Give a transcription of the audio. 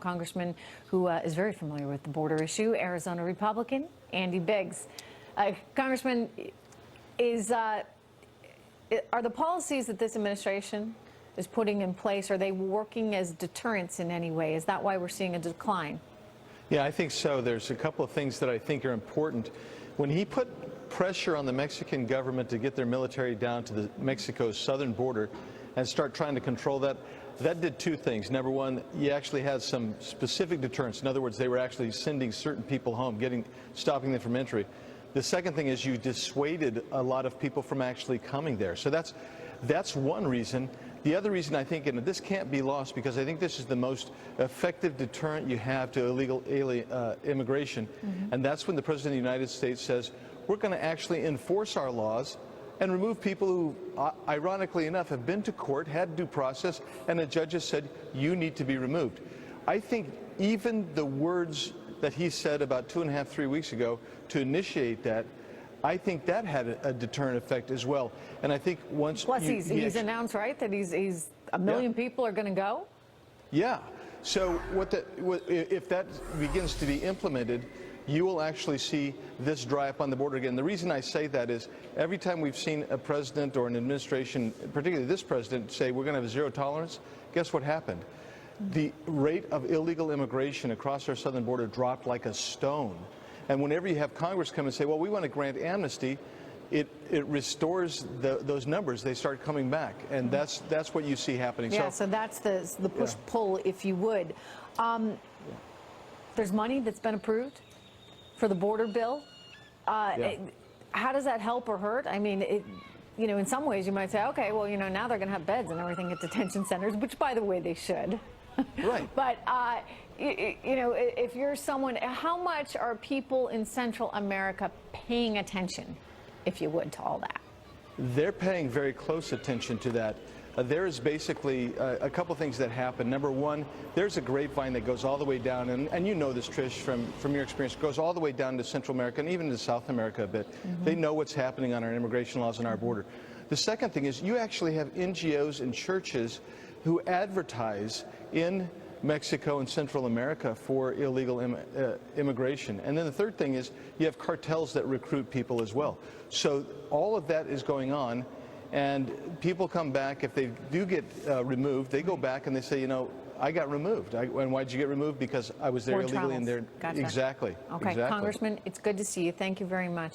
congressman who is very familiar with the border issue, Arizona Republican Andy Biggs. Congressman, are the policies that this administration is putting in place, are they working as deterrents in any way? Is that why we're seeing a decline? Yeah, I think so. There's a couple of things that I think are important. When he put pressure on the Mexican government to get their military down to Mexico's southern border and start trying to control that, that did two things. Number one, you actually had some specific deterrents. In other words, they were actually sending certain people home, stopping them from entry. The second thing is you dissuaded a lot of people from actually coming there. So that's one reason. The other reason, I think, and this can't be lost because I think this is the most effective deterrent you have to illegal immigration, and that's when the President of the United States says, we're going to actually enforce our laws and remove people who, ironically enough, have been to court, had due process, and the judge has said, you need to be removed. I think even the words that he said about 2.5, 3 weeks ago to initiate that, I think that had a deterrent effect as well. And I think once... Plus, he's announced, right, that he's 1 million people are going to go? Yeah. So if that begins to be implemented, you will actually see this dry up on the border again. The reason I say that is every time we've seen a president or an administration, particularly this president, say we're going to have zero tolerance, guess what happened? The rate of illegal immigration across our southern border dropped like a stone. And whenever you have Congress come and say, well, we want to grant amnesty, it restores those numbers. They start coming back. And that's what you see happening. Yeah, so that's the push-pull, if you would. There's money that's been approved for the border bill. How does that help or hurt? I mean, you know, in some ways you might say, okay, well, you know, now they're going to have beds and everything at detention centers, which, by the way, they should. Right. But, you know, if you're someone, how much are people in Central America paying attention, if you would, to all that? They're paying very close attention to that. There is basically a couple things that happen. Number one, there's a grapevine that goes all the way down, and you know this, Trish, from your experience, goes all the way down to Central America and even to South America a bit. They know what's happening on our immigration laws on our border. The second thing is you actually have NGOs and churches who advertise in Mexico and Central America for illegal immigration. And then the third thing is you have cartels that recruit people as well. So all of that is going on, and people come back. If they do get removed, they go back and they say, you know, I got removed. And why did you get removed? Because I was there illegally and there. Gotcha. Exactly. Okay, exactly. Congressman, it's good to see you. Thank you very much.